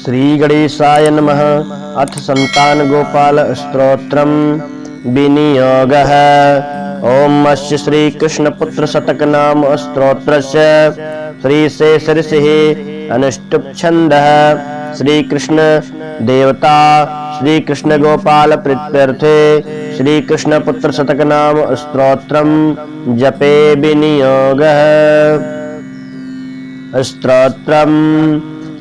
श्री गणेशाय नमः। अथ संतान गोपाल स्तोत्रम विनियोगः। ओम अस्य श्री कृष्ण पुत्र शतक नाम स्तोत्रस्य श्री शेष ऋषिः अनुष्टुप् छन्दः। श्री कृष्ण देवता श्री कृष्ण गोपाल प्रीत्यर्थे श्री कृष्ण पुत्र शतक नाम स्तोत्रम जपे विनियोगः। स्तोत्रम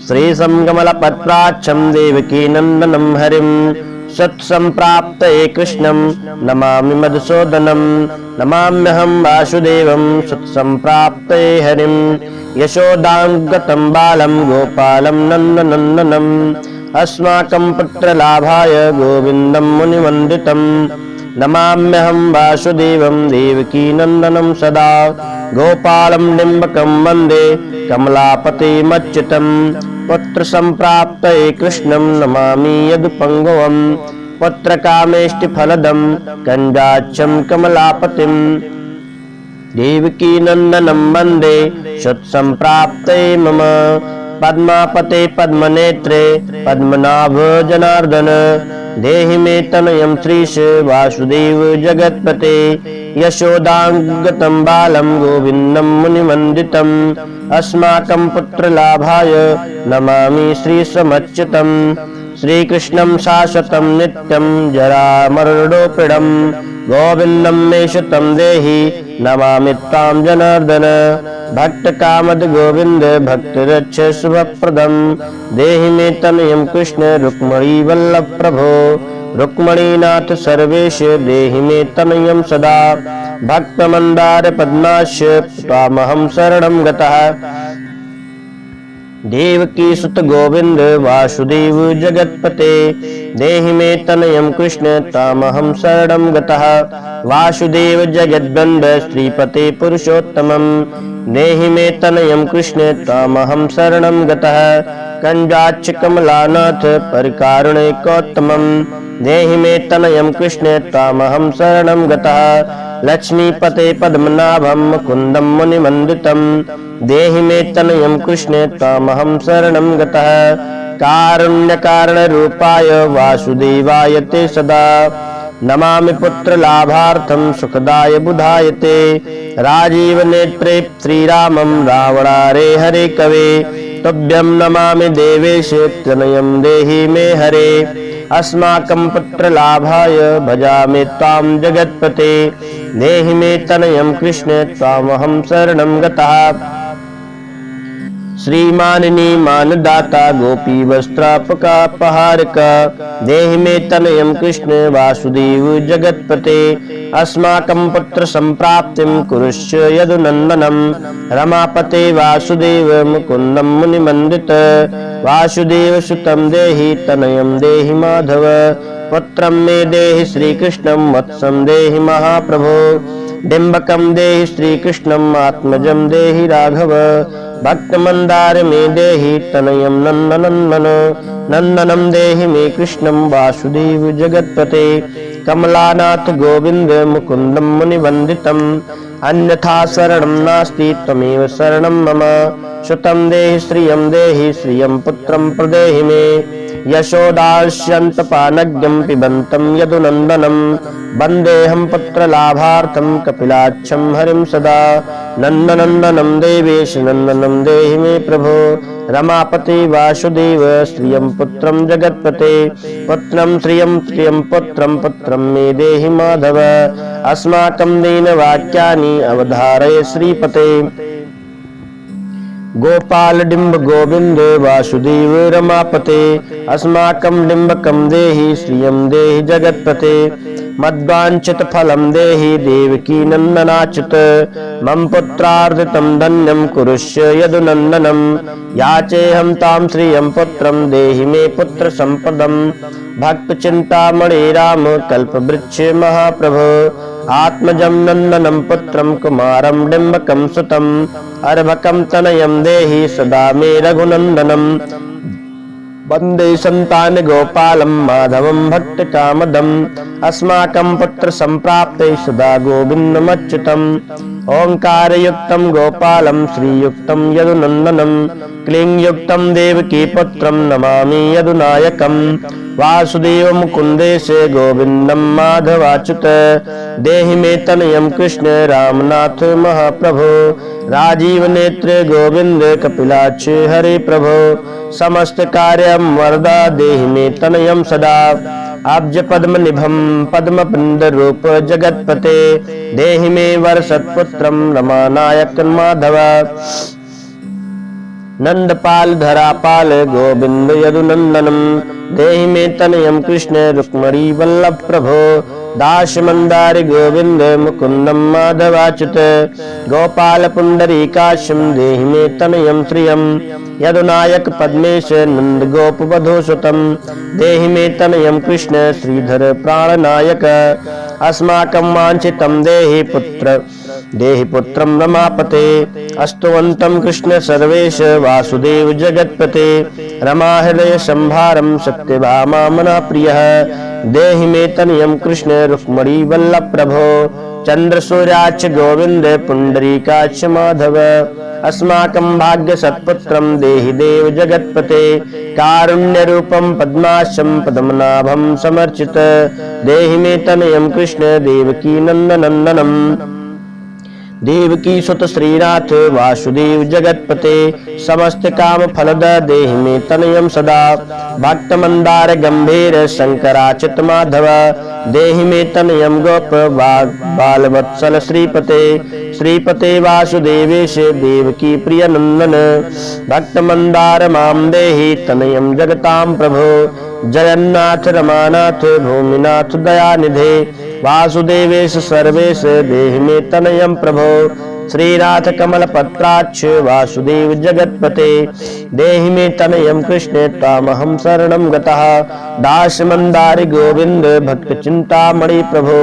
श्री समकमलपत्राक्षं देवकी नंदनं हरिं सत्संप्राप्तये कृष्णं नमामि मधुसूदनं। नमाम्यहं वासुदेवं सत्संप्राप्तये हरिं यशोदाङ्गतं बालं गोपालं नन्दनन्दनम् अस्माकं पुत्रलाभाय गोविन्दं मुनिवन्दितं। नमाम्यहं वासुदेवं देवकी नंदनं सदा गोपालं डिम्बकं वन्दे कमलापतिमच्युतं। पुत्र संप्राप्तये कृष्णं नमामि यदुपङ्गवं पुत्रकामेष्टिफलदं कञ्जाक्षं कमलापतिं। देवकी नंदनं वन्दे सुतसंप्राप्तये मम पद्मापते पद्मनेत्रे पद्मनाभ जनार्दन। देहि मे तनयं श्रीश वासुदेव जगत्पते यशोदाङ्गतं बालं गोविन्दं मुनिवन्दितम्। अस्माकं पुत्रलाभाय नमामि श्रीशमच्युतं। श्रीकृष्णं शाश्वतं नित्यं जरामरणोपीडं गोविन्दं मे शुतं देहि नमामि त्वां जनार्दन। भक्तकामद गोविन्द भक्तरक्ष शुभप्रदं देहि मे तनयं कृष्ण रुक्मिणी वल्लभ प्रभो। रुक्मिणीनाथ सर्वेश देहि मे तनयं सदा भक्तमन्दार पद्माश्च त्वामहं शरणं गतः। देवकी सुत गोविंद वासुदेव जगत्पते देहि मे तनयं कृष्ण त्वामहं शरणं गतः। वासुदेव जगद्वन्द्व श्रीपते पुरुषोत्तमं देहि मे तनयं कृष्ण त्वामहं शरणं गतः। कञ्जाक्ष कमलानाथ परिकारुणिकोत्तमं देहि मे तनयं कृष्ण त्वामहं शरणं गतः। लक्ष्मीपते पद्मनाभं मुकुन्दं मुनिवन्दितं देहि मे तनयं कृष्ण त्वामहं शरणं गतः। कारुण्यकारणरूपाय वासुदेवाय ते सदा नमामि पुत्रलाभार्थं सुखदाय बुधाय ते। राजीवनेत्रे श्रीरामं रावणारे हरे कवे तुभ्यं नमामि देवेश तनयं देहि मे हरे। अस्माकं पुत्रलाभाय भजामि त्वां जगत्पते देहि मे तनयं कृष्ण त्वामहं शरणं गतः। श्रीमानिनी मानदाता गोपी वस्त्रापकापहारक देहि मे तनयं कृष्ण वासुदेव जगत्पते। अस्माकं पुत्र संप्राप्तिं कुरुष्व यदुनन्दनं रमापते वासुदेव मुकुन्दं मुनिवन्दित। वासुदेव सुतं देहि तनयं देहि माधव पुत्रं मे देहि श्रीकृष्णं वत्सं देहि महाप्रभो। डिम्बकं देहि श्रीकृष्णं आत्मजं देहि राघव भक्तमन्दार मे देहि तनयं नन्दनन्दन। नन्दनं देहि मे कृष्णं वासुदेव जगत्पते कमलानाथ गोविन्द मुकुन्दं मुनिवन्दितम्। अन्यथा शरणं नास्ति त्वमेव शरणं मम। सुतं देहि श्रियं पुत्रं प्रदेहि मे यशोदास्यन्तपानज्ञं पिबन्तं यदुनन्दनं। वन्देऽहं पुत्रलाभार्थं कपिलाक्षं हरिं सदा नन्दनन्दनं देवेश नन्दनं देहि मे प्रभो। रमापति वासुदेव श्रियं पुत्रं जगत्पते पुत्रं श्रियं पुत्रं मे देहि माधव। अस्माकं दीनवाक्यानि अवधारय श्रीपते गोपाल डिम्ब गोविंद वासुदेव रमापते। अस्माकं डिम्बकं देहि श्रियं देहि जगत्पते मद्वाञ्छित फलं देहि देवकी नंदनाच्युत। मम पुत्रार्जितं धन्यं कुरुष्व यदुनन्दनं याचेऽहं तां श्रियं पुत्रं देहि मे पुत्र संपदं। भक्त चिंतामणि राम कल्पवृक्ष महाप्रभो आत्मजं नंदनं पुत्रं कुमारं डिम्बकं सुतं। अर्भकं तनयं देहि सदा मे रघुनंदनं वन्दे संतान गोपालं माधवं भक्तकामदम्। अस्माकं पुत्र संप्राप्ते सदा गोविन्दमच्युतं ओंकारयुक्तं गोपालं श्रीयुक्तं यदुनन्दनं क्लींयुक्तं देवकीपुत्रं नमामि यदुनायकं वासुदेव मुकुन्देशे गोविन्दं माधवाच्युत देहि मे तनयं कृष्ण रामनाथ महाप्रभो राजीव नेत्र गोविंद कपिलाक्ष हरे प्रभो समस्त कार्यं वरदा देहि मे तनयं सदा अब्ज पद्म निभम पद्म बृंद रूप जगतपते देहि मे वरसत्पुत्रं रमानायक माधव नंदपाल धरापाल गोविंद यदुनंदनम देहि मे तनयं कृष्ण रुक्मणी वल्लभ प्रभो दास मंदार गोविंद मुकुंदम माधवाच्युत गोपाल पुंडरीकाक्षं देहि मे तनयं श्रियं यदुनायक पद्मेश नंद गोप वधूसुतं देहि मे तनयं कृष्ण श्रीधर प्राणनायक अस्माकं वांछितं देहि पुत्रं रमापते अस्तुवन्तं कृष्ण सर्वेश वासुदेव जगत्पते रमाहृदय संभारं सत्यभामा मना प्रियः देहि मे तनयं कृष्ण रुक्मणी वल्लभ प्रभो चंद्र सूर्याक्ष गोविंद पुंडरीकाक्ष माधव अस्माकं भाग्य सत्पुत्रं देहि देव जगत्पते कारुण्य रूपं पद्माक्षं पद्मनाभं समर्चित देहि मे तनयं कृष्ण देवकी नंदनंदनम देवकी सुत श्रीनाथ वासुदेव जगत्पते समस्त काम फलद देहि मे तनयं सदा भक्त मंदार गंभीर शंकराचित माधव देहि मे तनयं गोप बाल वत्सल श्रीपते वासुदेवेश देवकी प्रिय नंदन भक्त मंदार माम देहि तनयं जगतां प्रभो जगन्नाथ रमानाथ भूमिनाथ दयानिधे वासुदेवेश सर्वेश देहि मे तनयं प्रभो श्रीनाथ कमल पत्राक्ष वासुदेव जगत्पते देहि मे तनयं कृष्ण त्वामहं शरणं गतः दास मंदारि गोविंद भक्त चिंतामणि प्रभो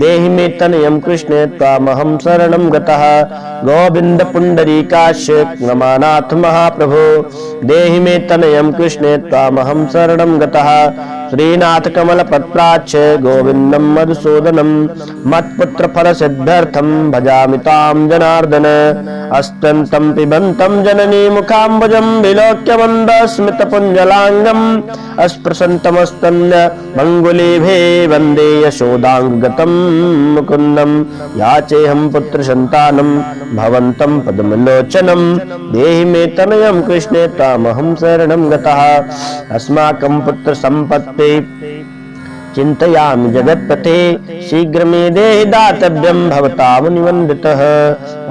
देहि मे तनयं कृष्ण त्वामहं शरणं गतः गोविंद पुंडरीकाक्ष रमानाथ महाप्रभो देहि मे तनयं कृष्ण त्वामहं शरणं गतः श्रीनाथ कमल पत्राक्ष गोविंदं मधुसूदनं मत्पुत्र फल सिद्ध्यर्थं भजामि तां जनार्दन अस्तन्तं पिबन्तं जननी मुखाम्बुजं विलोक्य मन्दस्मित पुञ्जलाङ्गम् अस्पृशन्तमस्तन्य मङ्गुलीभे वन्दे यशोदाङ्गतं मुकुन्दं याचेऽहं पुत्र संतानं भवन्तं पद्मलोचनं देहि मे तनयं कृष्णे त्वामहं शरणं गतः अस्माकं पुत्र संपत्ति चिंतयामि जगत्पते शीघ्र मे देहि दातव्यं भवतां निवन्दितः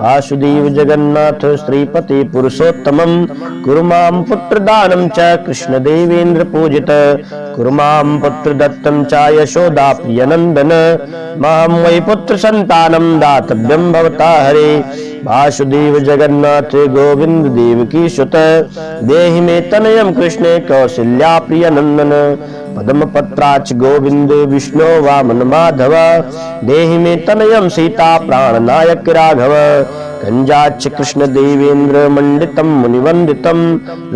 वासुदेव जगन्नाथ श्रीपति पुरुषोत्तमं कुरु मां पुत्रदानं च कृष्णदेवेन्द्र पूजित कुरु मां पुत्रदत्तं च यशोदा प्रियनन्दन मां वै पुत्र संतानं दातव्यं भवता हरे वासुदेव जगन्नाथ गोविंद देवकी सुत देहि मे तनयं कृष्णे कौसल्या प्रिय नंदन पद्म पत्राक्ष गोविंद विष्णु वामन माधव देहि मे तनयं सीता प्राणनायक राघव कंजाक्ष कृष्ण देवेन्द्र मंडितं मुनिवंदितं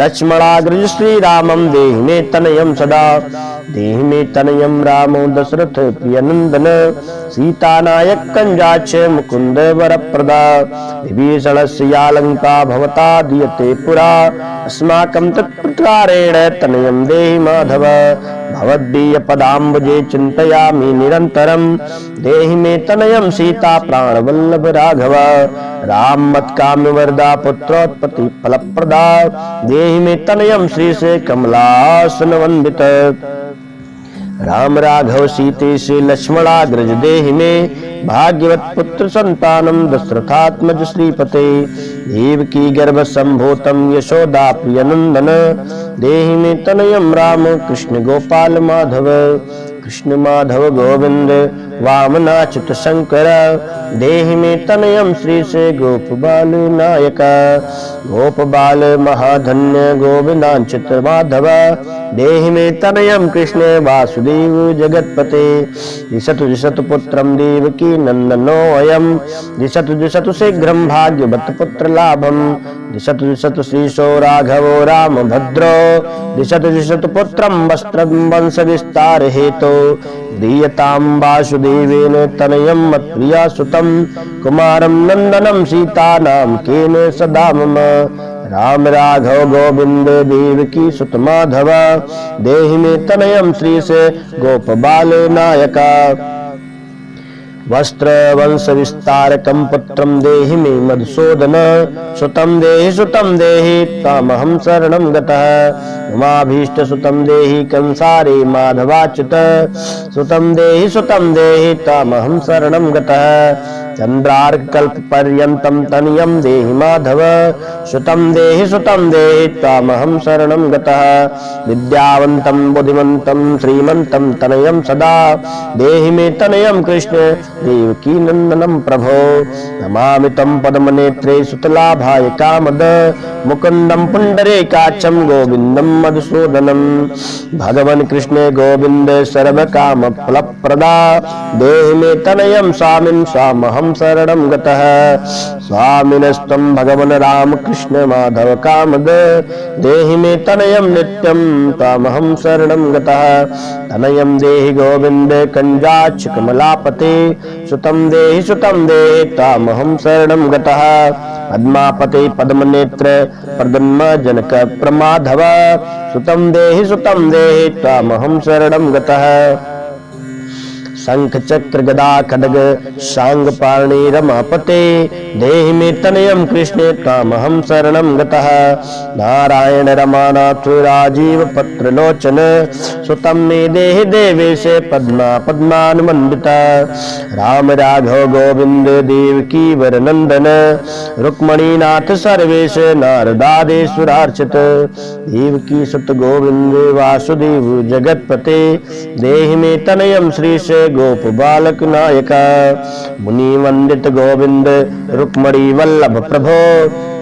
लक्ष्मणाग्रज श्रीरामं देहि मे तनयं सदा देहि मे तनयं रामो दशरथ प्रियनंदन सीतानायक कंजाक्ष मुकुंद वरप्रदा विभीषणस्य या लंका भवता दीयते पुरा अस्माकं तत्प्रकारेण तनयं देहि माधव भवद्दीय पदाम्बुजे चिंतयामि निरंतरं देहि मे तनयं सीता प्राणवल्लभ राघव राम मत्काम्य वरदा पुत्रोत्पत्ति फलप्रदा देहि मे तनयं श्रीसे कमलासन वंदित राम राघव सीतेश लक्ष्मणाग्रज देहि मे भाग्यवत पुत्र संतानं दशरथात्मज श्रीपते देवकी गर्भ संभूतं यशोदा प्रियनंदन देहि मे तनयं राम कृष्ण गोपाल माधव कृष्ण माधव गोविंद वामनाच्युत शंकर देहि मे तनयं श्री से गोप बाल नायक गोप बाल महाधन्य गोविंदांचित माधव देहि मे तनयम कृष्ण वासुदेव जगत्पते दिशतु दिशतु पुत्रम देवकी नंदनो अयम दिशतु दिशतु शीघ्रम भाग्यवत पुत्र लाभम दिशतु दिशतु श्रीशो राघवो राम भद्रो दिशतु दिशतु पुत्रम वस्त्रम वंश विस्तार हेतु दीयतां वासुदेवेन तनयं मत्प्रिया सुतं कुमारं नंदनं सीतानां केन सदा मम राम राघव गोविंद देवकी सुत माधव देहि मे तनयं श्रीश गोप बाल नायका वस्त्र वंश विस्तारकं पुत्रं देहि मे मधुसूदन सुतं देहि तामहं शरणं गतः ममाभीष्ट सुतं देहि कंसारे माधवाच्युत सुतं देहि तामहं शरणं गतः चंद्रार्क कल्प पर्यंतम तनयं देहि माधव सुतं देहि तामहं शरणं गतः विद्यावन्तं बुद्धिमन्तं श्रीमन्तं तनयं सदा देहि मे तनयं कृष्ण देवकी नंदनं प्रभो नमामि तं पद्मनेत्रे सुतलाभाय कामद मुकुन्दं पुण्डरीकाक्षं गोविन्दं मधुसूदनं भगवन् कृष्णे गोविन्द सर्वकाम फलप्रदा देहि मे तनयं स्वामिन् स्वामहं शरणं गतः स्वामिनस्त्वं भगवन् रामकृष्ण माधव कामद देहि मे तनयं नित्यं त्वामहं शरणं गतः तनयं देहि गोविन्द कञ्जाक्ष कमलापते सुतं देहि तामहं शरणं गतः पद्मापते पद्मनेत्र प्रदन्म जनक प्रमाधव सुतं देहि तामहं शरणं गतः शंख चक्र गदा खड्ग शांग पाणि रमापते देहि मे तनयं कृष्णे तामहं शरणं गतः नारायण रमानाथ राजीव पत्र लोचन सुतं मे देहि देवेश पद्मा पद्मानुमंडिता राम राघव गोविंद देवकी वरनंदन रुक्मणीनाथ सर्वेश नारदादेश्वरार्चित देवकी सुत गोविंद वासुदेव जगतपते देहि मे तनयं श्रीश गोप बालक नायका मुनि वंदित गोविंद रुक्मणी वल्लभ प्रभो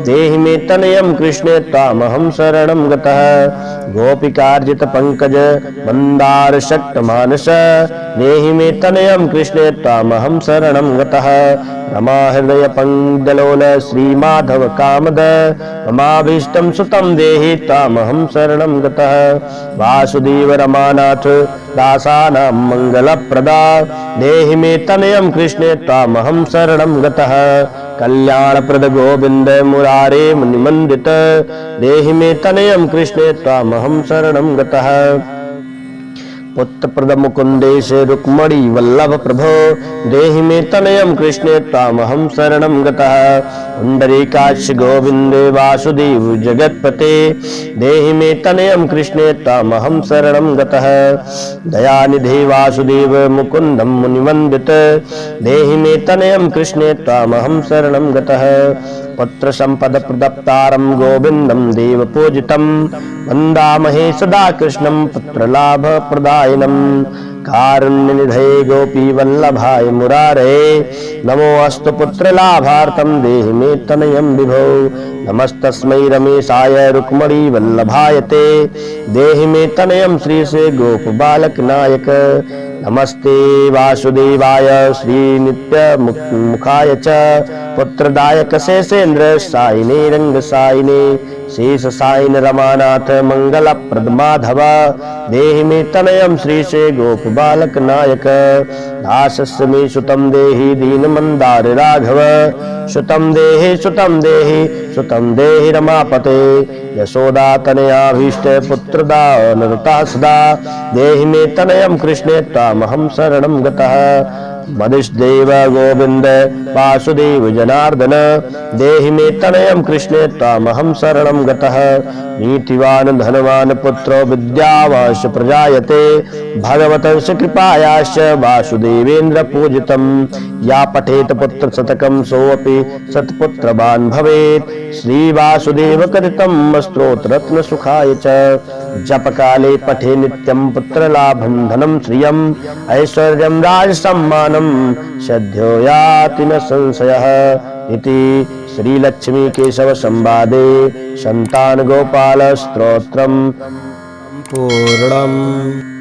देहि मे तनयं कृष्ण तामहं शरणं गतः गोपिकार्जित पंकज मंदार शक्त मानस देहि मे तनयं कृष्ण तामहं शरणं गतः रमा हृदय पंगलोल श्री माधव कामद ममाभीष्टं सुतं देहि तामहं शरणं गतः वासुदेव रमानाथ दासानां मंगलप्रदा देहि मे तनयं कृष्ण तामहं शरणं गतः कल्याणप्रद गोविंद मुरारे मुनिमंदित देहि मे तनयं कृष्ण तामहं शरणं गतः पुत्रप्रद मुकुंदेश रुक्मणी वल्लभ प्रभो देहि मे तनयं कृष्ण तामहं शरणं गतः पुंडरीकाक्ष गोविंद वासुदेव जगत्पते देहि मे तनयं कृष्ण तामहं शरणं गतः दयानिधि वासुदेव मुकुंदं मुनिवंदित देहि मे तनयं कृष्ण तामहं शरणं गतः पुत्र संपद प्रदप्तारं गोविंदं देव पूजितं वन्दामहे सदा कृष्णं पुत्रलाभ प्रदायिनं कारुण्यनिधये गोपी वल्लभाय मुरारे नमो अस्तु पुत्रलाभार्थं देहि मे तनयं विभो नमस्तस्मै रमेशाय रुक्मणी वल्लभाय ते देहि मे तनयं श्रीशे गोप बालक नायक नमस्ते वासुदेवाय श्री नित्य मुखाय च पुत्रदायक शेषेन्द्र सायिने रंग सायिने शेष सायिन रमानाथ मंगलप्रद माधव देहि मे तनयं श्रीशे गोप बालक नायक दासस्य मे सुतं देहि दीन मंदार राघव सुतं देहि रमापते यशोदा तनयाभीष्ट पुत्रदानरता सदा देहि मे तनयं कृष्णे तामहं शरणं गतः मधुष्देव गोविंद वासुदेव जनार्दन देहि मे तनयं कृष्णे तामहं शरणं गतः नीतिवान धनवान पुत्रो विद्यावांश प्रजायते भगवतस्य कृपायाश्च वासुदेवेन्द्र पूजितं या पठेत पुत्र शतकं सोऽपि सत्पुत्रवान् भवेत् श्री वासुदेव कथितं स्तोत्र रत्न सुखाय च जप काले पठे नित्यं पुत्रलाभं धनं श्रियं ऐश्वर्यं राज सम्मानं सद्यो याति न संशयः इति श्रीलक्ष्मी केशव संवादे संतान गोपाल स्तोत्रम पूर्णम्।